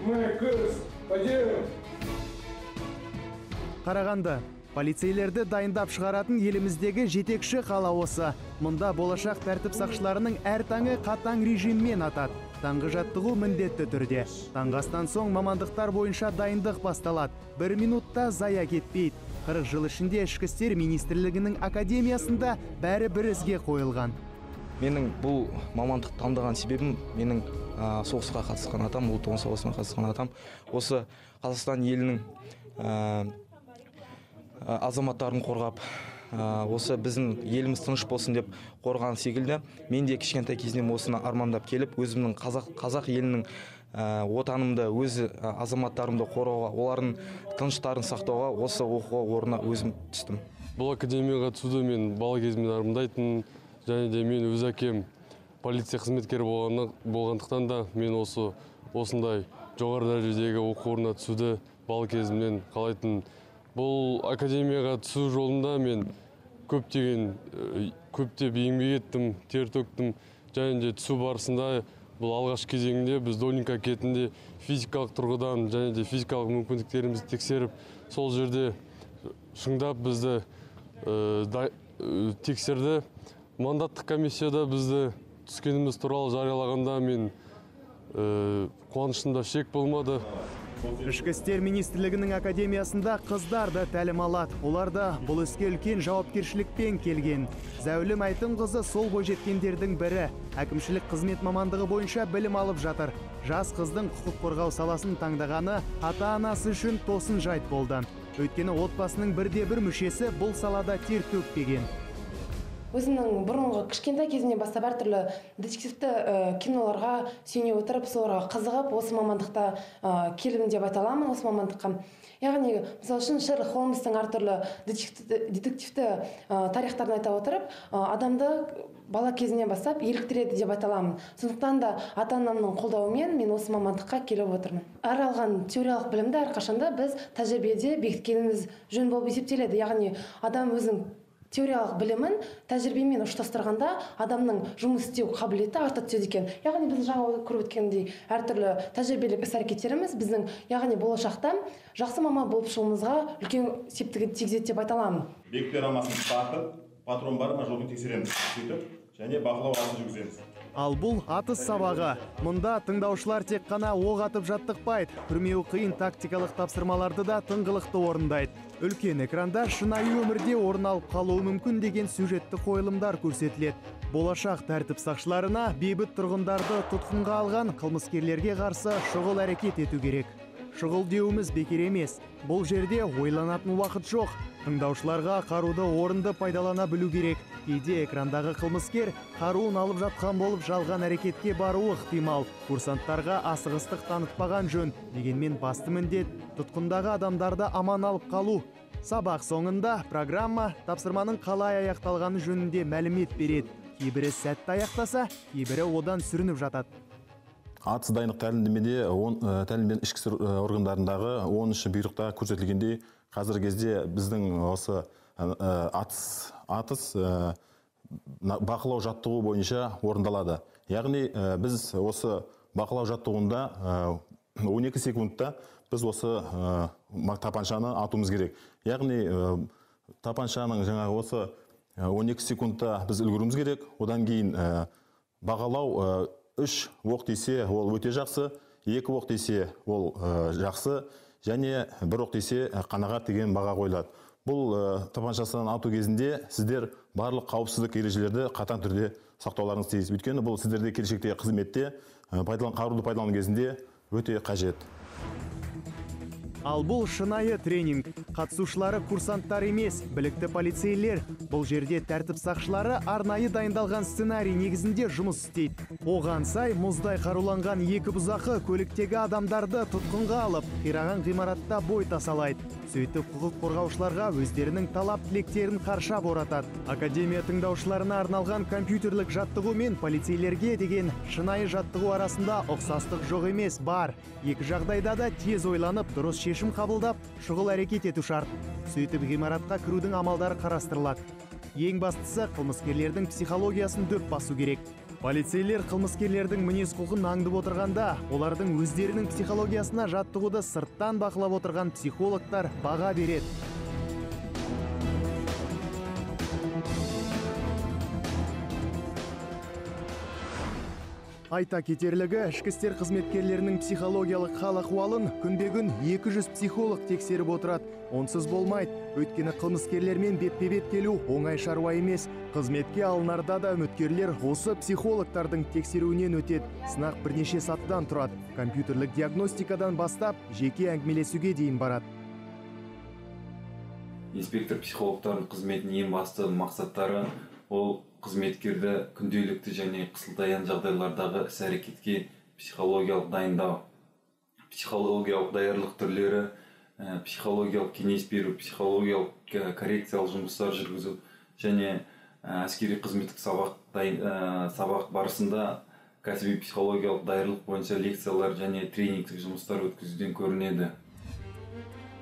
Мы кыз, пойдем. Қарағанды. Полицейлерді дайындап шығаратын еліміздегі жетекші қала осы. Мұнда болашақ тәртіп сақшыларының әр таңы қатаң режиммен атады. Таңғы жаттығу міндетті түрде. Таңғастан соң мамандықтар бойынша дайындық басталады. 1 минутта зая кетпейді. 40 жыл ішінде ішкі істер министрлігінің академиясында бәрі бір ізге қойылған. Менің бұл мамандық таңдаған себебім менің соғысқа қатысқан атам, ұлы отан соғысына қатысқан атам. Осы Қазақстан елінің азаматтарын қорғап, осы біздің еліміз тыныш болсын деп қорған секілді, мен де кішкентай кезінен осыны армандап келіп, өзімнің қазақ елінің отанымды, өз азаматтарымды қорғауға, олардың тыныштарын сақтауға осы оқу орнына өзім түстім. Бұл академияға түсуді мен бала кезімнен армандайтын, және де мен өз әкем полиция қызметкері болғандықтан да мен осындай жоғары дәрежедегі оқу орнына түсуді бала кезімнен қалайтын. Бұл академияға түсу жолында мен көптеп еңбек еттім, тер төктім, және де түсу барысында бұл алғаш кезеңінде біз Долинка кетінде физикалық тұрғыдан және де физикалық мүмкіндіктерімізді тексеріп, сол жерде шыңдап бізді тексерді. Мандаттық комиссияда бізді түскеніміз туралы жариялағанда мен қуанышымда шек болмады. Ішкі істер министрлігінің академиясында қыздар да тәлім алады. Олар да бұл іске үлкен жауапкершілікпен келген. Зәулім Айтынқызы сол бойжеткендердің бірі. Әкімшілік қызмет мамандығы бойынша білім алып жатыр. Жас қыздың құқық қорғау саласын таңдағаны ата-анасы үшін тосын жайт болды. Өйткені отбасының бірде-бір мүшесі бұл салада тер төкпеген. Өзімнің бұрынғы кішкентай кезімнен бастап әртүрлі детективті киноларға сүйене отырып, соларға қызығып, осы мамандықта келдім деп айта аламын, осы мамандыққа. Яғни, мысалы үшін Шерлок Холмстың әртүрлі детективті тарихтарын айта отырып, адамды бала кезінен бастап еліктіреді деп айта аламын. Сондықтан да ата-анамның қолдауымен мен осы мамандыққа келіп отырмын. Әр алған теориялық білімді әрқашанда біз тәжірибеде бекіткеніміз жөн болып есептеледі. Яғни, адам өзінің теориялық білімін тәжірибемен ұштастырғанда адамның жұмыс істеу қабілеті арта түседі екен. Яғни біз жаңа көріп өткендей әртүрлі тәжірибелік іс-әрекеттеріміз біздің яғни болашақта жақсы маман болып шығуымызға үлкен септігін тигізеді деп айта аламын. Бекітпе рамасын тартып, патрон бар ма жоғын тексереміз. Сөйтіп, және бақылау атын жүргіземіз. Ал бұл атыс сабағы. Мұнда тыңдаушылар тек қана оқ атып жаттықпайды. Күрмеуі қиын тактикалық тапсырмаларды да тыңғылықты орындайды. Үлкен экранда шынайы өмірде орын алып қалуы мүмкін деген сюжетті қойылымдар көрсетіледі. Болашақ тәртіп сақшыларына бейбіт тұрғындарды тұтқынға алған қылмыскерлерге қарсы шұғыл әрекет ету керек. Шұғыл деуіміз бекер емес. Бұл жерде ойланатын уақыт жоқ. Тыңдаушыларға қаруды орынды пайдалана білу керек. Кейде экрандағы қылмыскер қаруын алып жатқан болып жалған әрекетке баруы ықтимал. Курсанттарға асығыстық танытпаған жөн. Дегенмен басты міндет тұтқындағы адамдарды аман алып қалу. Сабақ соңында программа тапсырманың қалай аяқталғаны жөнінде мәлімет береді. Кейбірі сәтті аяқтаса, кейбірі одан сүрініп жатады. Атыс дайындық тәліммен ішкі істер органдарындағы 10-шы бұйрықта көрсетілгендей, қазіргі кезде біздің осы атыс бақылау жаттығу бойынша орындалады. Яғни біз осы бақылау жаттығуында 12 секундта біз осы тапаншаны атуымыз керек. Яғни тапаншаның жаңағы осы 12 секундта біз үлгеруіміз керек. Одан кейін бағалау 3 оқ тисе ол өте жақсы, 2 оқ тисе ол жақсы, және 1 оқ тисе қанағат деген баға қойылады. Бұл тапаншасынан ату кезінде сіздер барлық қауіпсіздік ережелерді қатаң түрде сақтауларыңыз тиіс. Өйткені бұл сіздерде келешекте қызметте қаруды пайдалану кезінде өте қажет. Ал бұл шынайы тренинг. Қатысушылары курсанттар емес, білікті полицейлер. Бұл жерде тәртіп сақшылары арнайы дайындалған сценарий негізінде жұмыс істейді. Оған сай мұздай қаруланған 2 бұзақы көліктегі адамдарды тұтқынға алып, қираған ғимаратта бой тасалайды. Сөйтіп құқық қорғаушыларға өздерінің талап тілектерін қаршап оратады. Академия тыңдаушыларына арналған компьютерлік жаттығу мен полицейлерге деген шынайы жаттығу арасында ұқсастық жоқ емес, бар. Екі жағдайда да тез ойланып, дұрыс шешім қабылдап, шұғыл әрекет ету шарт. Сөйтіп ғимаратқа кірудің амалдары қарастырылады. Ең бастысы қылмыскерлердің психологиясын дөп басу керек. Полицейлер кылмыскерлердин мінез құлқын аңдып отырғанда, олардың өздерінің психологиясына жаттығуды сырттан бақылап отырған психологтар баға береді. Айта кетерлігі, ішкі істер қызметкерлерінің психологиялық хал ахуалын күнбе-күн 200 психолог тексеріп отырады. Онсыз болмайды. Өйткені қылмыскерлермен бетпе-бет келу оңай шаруа емес. Қызметке алынарда да үміткерлер осы психологтардың тексеруінен өтеді. Сынақ бірнеше сатыдан тұрады. Компьютерлік диагностикадан бастап жеке әңгімелесуге дейін барады. Инспектор психологтардың қызметінің ең басты мақсаттары ол қызметкерді күнделікті және қысылтаяң жағдайлардағы іс-әрекетке психологиялық дайындау, психологиялық даярлық түрлері, психологиялық кеңес беру, психологиялық коррекциялық жұмыстар жүргізу және әскери қызметтік сабақ барысында кәсіби психологиялық даярлық бойынша лекциялар және тренингтік жұмыстар өткізуден көрінеді.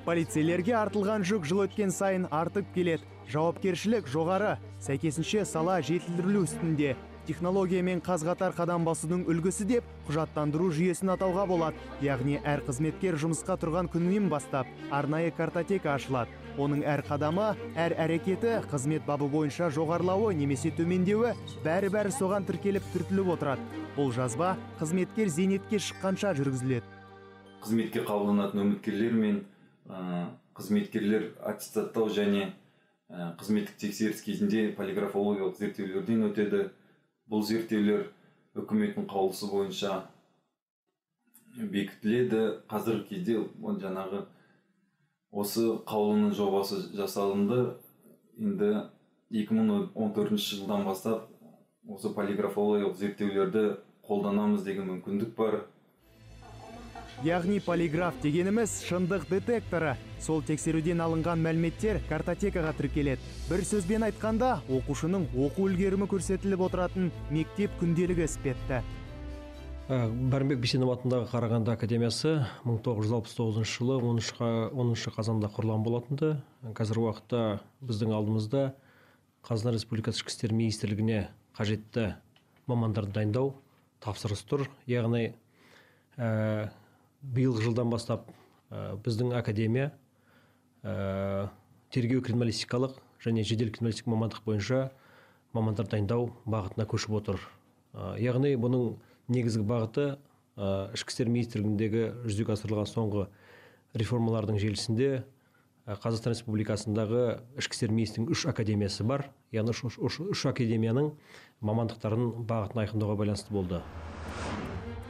Полицейлерге артылған жүк жыл өткен сайын артып келеді. Жауапкершілік жоғары, сәйкесінше сала жетілдірілу үстінде. Технология мен қаз-қатар қадам басудың үлгісі деп құжаттандыру жүйесін атауға болады. Яғни әр қызметкер жұмысқа тұрған күнінен бастап арнайы картотека ашылады. Оның әр қадамы, әр әрекеті қызмет бабы бойынша жоғарылауы немесе төмендеуі бәрі соған тіркеліп түртіліп отырады. Бұл жазба қызметкер зейнетке шыққанша жүргізіледі. Қызметке қабылданатын үміткерлер мен қызметкерлер аттестаттау және қызметтік тексеріс кезінде полиграфологиялық зерттеулерден өтеді. Бұл зерттеулер үкіметтің қаулысы бойынша бекітіледі. Қазіргі кезде жаңағы осы қаулының жобасы жасалынды. Енді 2014 жылдан бастап осы полиграфологиялық зерттеулерді қолданамыз деген мүмкіндік бар. Яғни полиграф дегеніміз шындық детекторы. Сол тексеруден алынған мәліметтер картотекаға тіркеледі. Бір сөзбен айтқанда, оқушының оқу үлгерімі көрсетіліп отыратын мектеп күнделігі іспетті. Барымбек Бейсенов атындағы Қарағанды академиясы 1969 жылы 10 қазанда құрылған болатынды. Қазір уақытта біздің алдымызда Қазақстан Республикасы Ішкі істер министрлігіне қажетті мамандарды дайындау тапсырыс тұр. Яғни биылғы жылдан бастап біздің академия тергеу криминалистикалық және жедел криминалистик мамандық бойынша мамандар дайындау бағытына көшіп отыр. Яғни бұның негізгі бағыты ішкі істер министрлігіндегі жүзеге асырылған соңғы реформалардың желісінде Қазақстан Республикасындағы ішкі істер министрлігінің 3 академиясы бар. Яғни 3 академияның мамандықтарын бағытын айқындауға байланысты болды.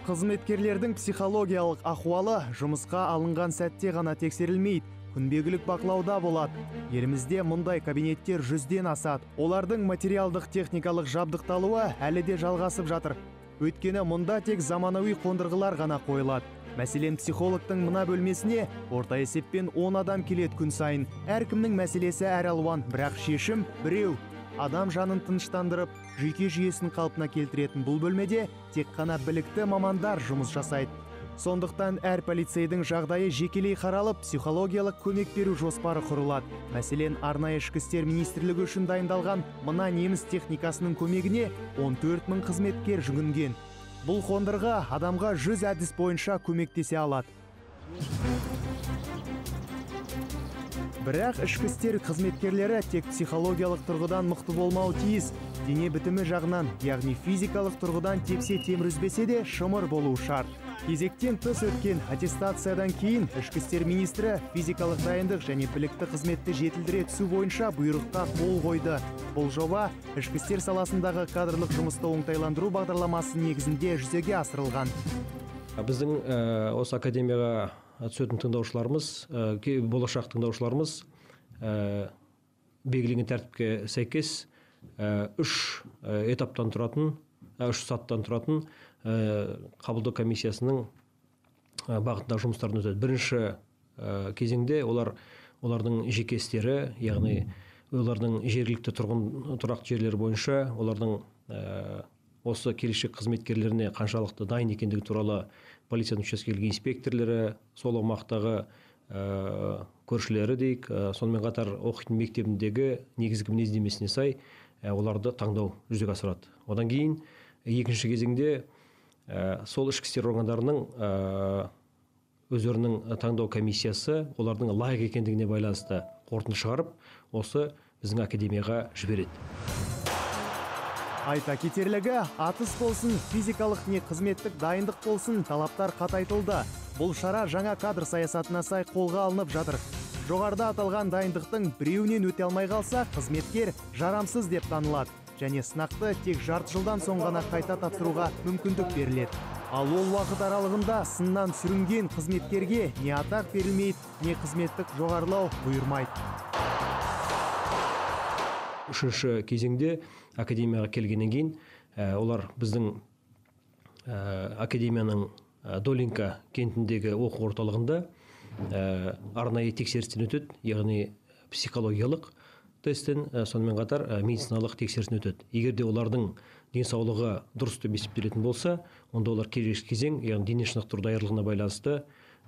Қызметкерлердің психологиялық ахуалы жұмысқа алынған сәтте ғана тексерілмейді, күнбегілік бақылауда болады. Елімізде мұндай кабинеттер 100-ден асады. Олардың материалдық техникалық жабдықталуы әлі де жалғасып жатыр. Өйткені мұнда тек заманауи қондырғылар ғана қойылады. Мәселен, психологтың мына бөлмесіне орта есеппен 10 адам келеді күн сайын. Әркімнің мәселесі әр алуан, бірақ шешім біреу. Адам жанын тыныштандырып, жүйке жүйесін қалпына келтіретін бұл бөлмеде тек қана білікті мамандар жұмыс жасайды. Сондықтан әр полицейдің жағдайы жекелей қаралып, психологиялық көмек беру жоспары құрылады. Мәселен, арнайы ішкі істер министрлігі үшін дайындалған мына неміс техникасының көмегіне 14 000 қызметкер жүгінген. Бұл қондырғы адамға 100 әдіс бойынша көмектесе алады. Бірақ ішкі істер қызметкерлері тек психологиялық тұрғыдан мықты болмауы тиіс. Дене бітімі жағынан, яғни физикалық тұрғыдан тепсе темір үзбесе де шымыр болуы шарт. Кезектен тыс өткен аттестациядан кейін ішкі істер министрі физикалық дайындық және білікті қызметті жетілдіре түсу бойынша бұйрыққа қол қойды. Бұл жоба ішкі істер саласындағы кадрлық жұмысты оңтайландыру бағдарламасы негізінде жүзеге асырылған. Біздің осы академияға түсетін тыңдаушыларымыз, болашақ тыңдаушыларымыз белгіленген тәртіпке сәйкес 3 этаптан тұратын, 3 саттан тұратын қабылдау комиссиясының бағытында жұмыстарын өтеді. Бірінші кезеңде олардың жеке істері, яғни олардың жергілікті тұрақты жерлері бойынша олардың осы келешек қызметкерлеріне қаншалықты дайын екендігі туралы полицияның учаскелік инспекторлары, сол аумақтағы көршілері дейік, сонымен қатар оқитын мектебіндегі негізгі мінездемесіне сай оларды таңдау жүзеге асырады. Одан кейін екінші кезеңде сол ішкі істер органдарының өздерінің таңдау комиссиясы олардың лайық екендігіне байланысты қорытынды шығарып, осы біздің академияға жібереді. Айта кетерлігі, атыс болсын, физикалық не қызметтік дайындық болсын, талаптар қатайтылды. Бұл шара жаңа кадр саясатына сай қолға алынып жатыр. Жоғарыда аталған дайындықтың біреуінен өте алмай қалса, қызметкер жарамсыз деп танылады. Және сынақты тек жарты жылдан соң ғана қайта тапсыруға мүмкіндік беріледі. Ал ол уақыт аралығында сыннан сүрінген қызметкерге не атақ берілмейді, не қызметтік жоғарылау бұйырмайды. Үшінші кезеңде академияға келгеннен кейін олар біздің академияның Долинка кентіндегі оқу орталығында арнайы тексерістен өтеді, яғни психологиялық тесттен, сонымен қатар медициналық тексерістен өтеді. Егер де олардың денсаулығы дұрыс деп есептелетін болса, онда олар келесі кезең, яғни дене шынықтыру даярлығына байланысты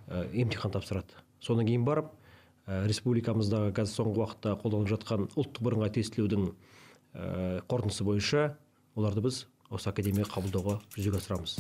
емтихан тапсырады. Содан кейін барып, республикамыздағы қазір соңғы уақытта қолданылып жатқан ұлттық бірыңғай тестілеудің қорытындысы бойынша оларды біз осы академияға қабылдауға жүзеге асырамыз.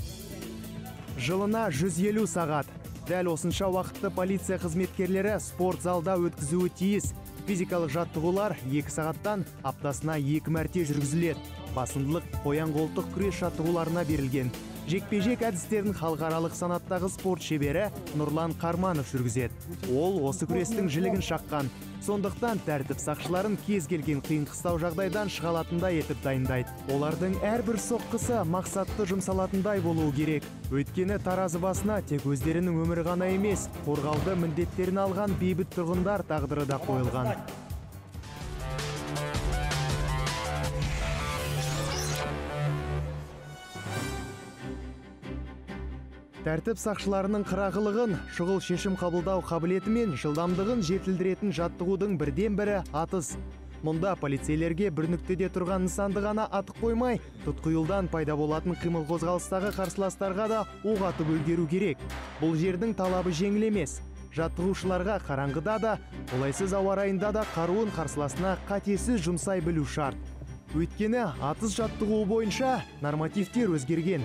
Жылына 150 сағат. Дәл осынша уақытты полиция қызметкерлері спорт залда өткізуі тиіс. Физикалық жаттығулар 2 сағаттан аптасына 2 мәрте жүргізіледі. Басымдылық қоян қолтық күрес жаттығуларына берілген. Жекпе-жек әдістерін халықаралық санаттағы спорт шебері Нұрлан Қарманов жүргізеді. Ол осы күрестің жілігін шаққан. Сондықтан тәртіп сақшыларын кез келген қиын қыстау жағдайдан шыға алатындай етіп дайындайды. Олардың әрбір соққысы мақсатты жұмсалатындай болуы керек. Өйткені таразы басына тек өздерінің өмірі ғана емес, қорғауды міндеттерін алған бейбіт тұрғындар тағдыры да қойылған. Тәртіп сақшыларының қырағылығын, шұғыл шешім қабылдау қабілеті мен жылдамдығын жетілдіретін жаттығудың бірден бірі атыс. Мұнда полицейлерге бір нүктеде тұрған нысанды ғана атып қоймай, тұтқиылдан пайда болатын қимыл қозғалыстағы қарсыластарға да оқ атып үлгеру керек. Бұл жердің талабы жеңіл емес. Жаттығушыларға қараңғыда да, қолайсыз ауа райында да қаруын қарсыласына қатесіз жұмсай білу шарт. Өйткені атыс жаттығуы бойынша нормативтер өзгерген.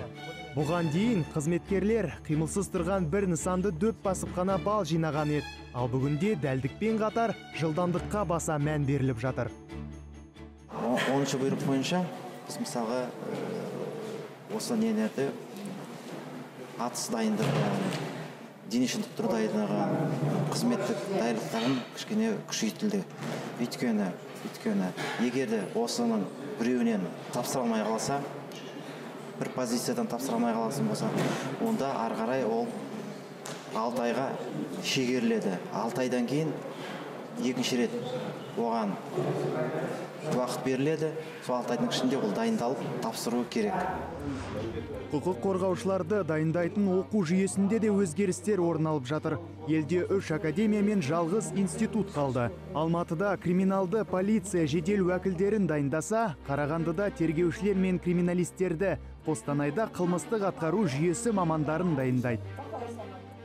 Бұған дейін қызметкерлер қимылсыз тұрған бір нысанды дөп басып қана бал жинаған еді. Ал бүгінде дәлдікпен қатар жылдамдыққа баса мән беріліп жатыр. 10-шы бұйрық бойынша біз мысалға осы нелерді атыс дайындығы, дене шынықтыру дайындығы, қызметтік дайындықтарын кішкене күшейтілді. Өйткені егерде осының біреуінен тапсыра алмай қалса, бір позициядан тапсыра алмай қалатын болса, онда ары қарай ол 6 айға шегеріледі. 6 айдан кейін екінші рет оған уақыт беріледі. Сол 6 айдың ішінде ол дайындалып тапсыру керек. Құқық қорғаушыларды дайындайтын оқу жүйесінде де өзгерістер орын алып жатыр. Елде 3 академия мен жалғыз институт қалды. Алматыда криминалды полиция жедел уәкілдерін дайындаса, Қарағандыда тергеушілер мен криминалистерді, Қостанайда қылмыстық атқару жүйесі мамандарын дайындайды.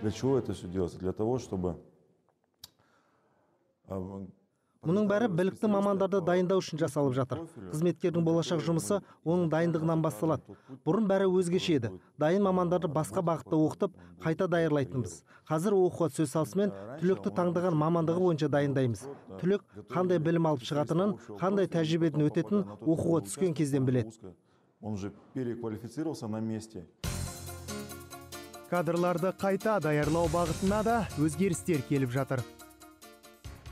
Для чего это все делается? Для того, чтобы Мұның бәрі білікті мамандарды дайындау үшін жасалып жатыр. Қызметкердің болашақ жұмысы оның дайындығынан басталады. Бұрын бәрі өзгеше еді. Дайын мамандарды басқа бағытта оқытып, қайта даярлайтынбыз. Қазір оқуға түсе салысымен түлекті таңдаған мамандығы бойынша дайындаймыз. Түлек қандай білім алып шығатынын, қандай тәжірибеден өтетінін оқуға түскен кезден біледі. Он уже переквалифицировался на месте. Кадрларды қайта даярлау бағытына да өзгерістер келіп жатыр.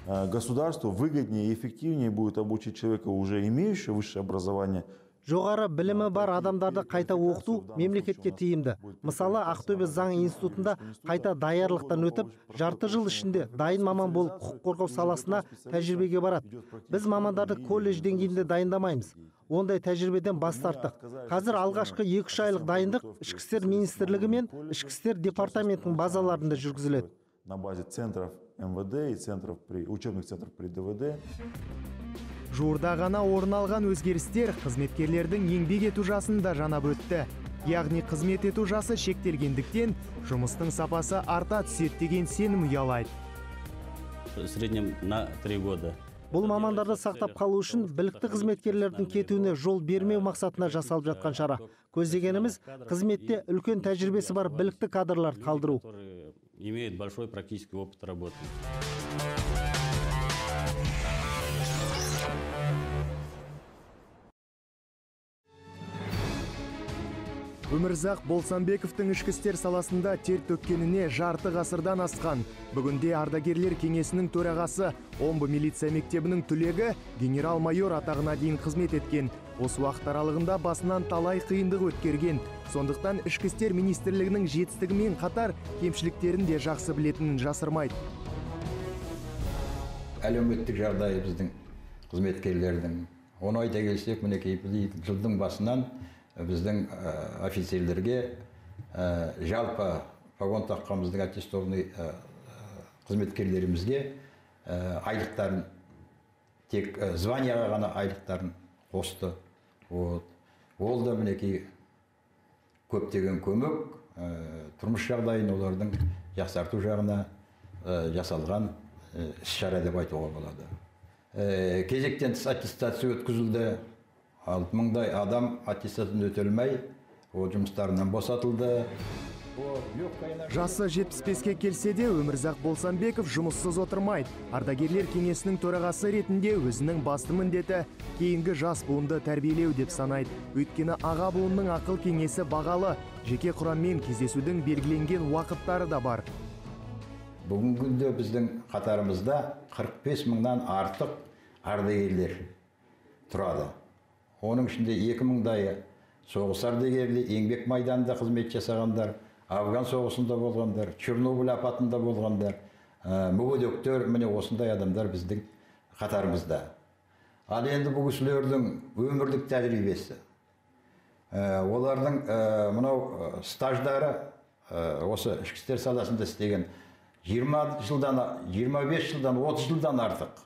Государству выгоднее и эффективнее будет обучить человека, уже имеющего высшее образование. Жоғары білімі бар адамдарды қайта оқыту мемлекетке тиімді. Мысалы, Ақтөбе заң институтында қайта даярлықтан өтіп, жарты жыл ішінде дайын маман болып құқық қорғау саласына тәжірибеге барады. Біз мамандарды колледж деңгейінде дайындамаймыз. Ондай тәжірибеден бас тарттық. Қазір алғашқы 2-3 айлық дайындық Ішкі істер министрлігі мен Ішкі істер департаментінің базаларында жүргізіледі. На базе центров МВД и учебных центров при ДВД. Жуырда ғана орын алған өзгерістер қызметкерлердің еңбек ету жасын да жанап өтті. Яғни қызмет ету жасы шектелгендіктен жұмыстың сапасы арта түседі деген сенім ұялайды. В среднем на 3 года Бұл мамандарды сақтап қалу үшін білікті қызметкерлердің кетуіне жол бермеу мақсатына жасалып жатқан шара. Көздегеніміз қызметте үлкен тәжірибесі бар білікті кадрларды қалдыру. Имеет большой практический опыт работы. Өмірзақ Болсанбековтың ішкі істер саласында тер төккеніне жарты ғасырдан асқан. Бүгінде ардагерлер кеңесінің төрағасы, Омбы милиция мектебінің түлегі генерал-майор атағына дейін қызмет еткен. Осы уақыт аралығында басынан талай қиындық өткерген. Сондықтан ішкі істер министрлігінің жетістігімен қатар кемшіліктерін де жақсы білетінін жасырмайды. Әлеуметтік жағдайы біздің қызметкерлердің. Оны айта келсек, мінекей жылдың басынан біздің офицерлерге жалпы погон таққанымыздың аттестованный қызметкерлерімізге айлықтарын, тек званияға ғана айлықтарын қосты. Ол да мінекей көптеген көмек, тұрмыс жағдайын олардың жақсарту жағына жасалған іс-шара деп айтуға болады. Кезектен тыс аттестация өткізілді. 6000-дай адам аттестациядан өтелмей, ол жұмыстарынан босатылды. Жасы 75-ке келсе де Өмірзақ Болсанбеков жұмыссыз отырмайды. Ардагерлер кеңесінің төрағасы ретінде өзінің басты міндеті кейінгі жас буынды тәрбиелеу деп санайды. Өйткені аға буынның ақыл кеңесі бағалы, жеке құраммен кездесудің белгіленген уақыттары да бар. Бүгінгі күнде біздің қатарымызда 45 мыңнан артық ардагерлер тұрады. Оның ішінде 2000-дайы соғыс ардагерлері, еңбек майданында қызмет жасағандар, Афган соғысында болғандар, Чернобыль апатында болғандар, мүгедектер, міне осындай адамдар біздің қатарымызда. Ал енді бұл кісілердің өмірлік тәжірибесі, олардың мынау стаждары осы ішкі істер саласында істеген 20 жылдан, 25 жылдан, 30 жылдан артық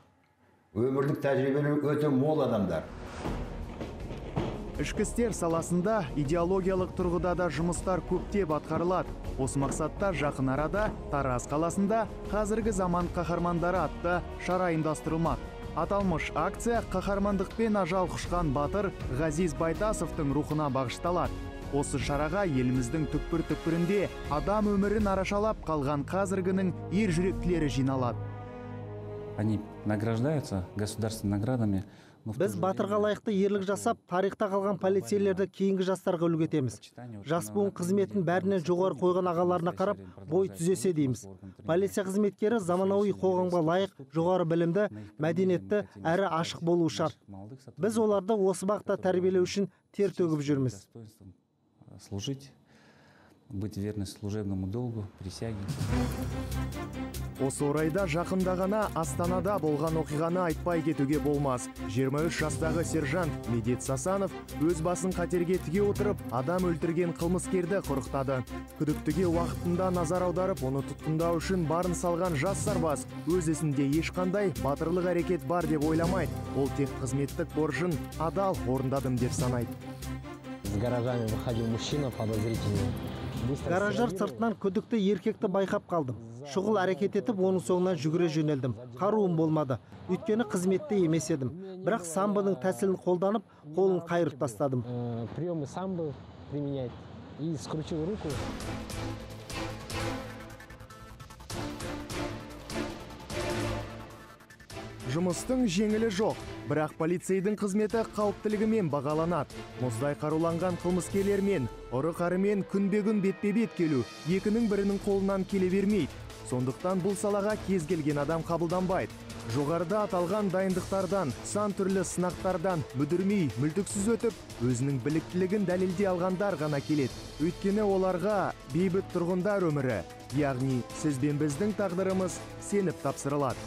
өмірлік тәжірибелі өте мол адамдар. Ішкі істер саласында идеологиялық тұрғыда да жұмыстар көптеп атқарылады. Осы мақсатта жақын арада Тараз қаласында қазіргі заман қаһармандары атты шара ұйымдастырылмақ. Аталмыш акция қаһармандықпен ажал құшқан батыр Ғазиз Байтасовтың рухына бағышталады. Осы шараға еліміздің түкпір-түкпірінде адам өмірін арашалап қалған қазіргінің ер жүректілері жиналады. Они награждаются государственными наградами. Біз батырға лайықты ерлік жасап, тарихта қалған полицейлерді кейінгі жастарға үлгі етеміз. Жас буын қызметін бәрінен жоғары қойған ағаларына қарап, бой түзесе дейміз. Полиция қызметкері заманауи қоғамға лайық, жоғары білімді, мәдениетті, әрі ашық болуы шарт. Біз оларды осы бағытта тәрбиелеу үшін тер төгіп жүрміз. Служить, быть верны служебному долгу, присяге. Осы орайда жақында ғана Астанада болған оқиғаны айтпай кетуге болмас. 23 жастағы сержант Медет Сасанов өз басын қатерге тіге отырып, адам өлтірген қылмыскерді құрықтады. Күдіктіге уақытында назар аударып, оны тұтқындау үшін барын салған жас сарбаз өз ісінде ешқандай батырлық әрекет бар деп ойламайды. Ол тек қызметтік борышын адал орындадым деп санайды. С гаражами выходил мужчина подозрительный. Гараждар сыртынан күдікті еркекті байқап қалдым. Шұғыл әрекет етіп, оның соңынан жүгіре жөнелдім. Қаруым болмады. Өйткені қызметте емес едім. Бірақ самбоның тәсілін қолданып, қолын қайырып тастадым. Приемы самбо применять и скрутил руку. Жұмыстың жеңілі жоқ, бірақ полицейдің қызметі қауіптілігімен бағаланады. Мұздай қаруланған қылмыскерлермен, ұры-қарымен күнбе-күн бетпе-бет келу, екінің бірінің қолынан келе бермейді. Сондықтан бұл салаға кез келген адам қабылданбайды. Жоғарыда аталған дайындықтардан, сан түрлі сынақтардан мүдірмей, мүлтіксіз өтіп, өзінің біліктілігін дәлелдей алғандар ғана келеді. Өйткені оларға бейбіт тұрғындар өмірі, яғни сіз бен біздің тағдырымыз сеніп тапсырылады.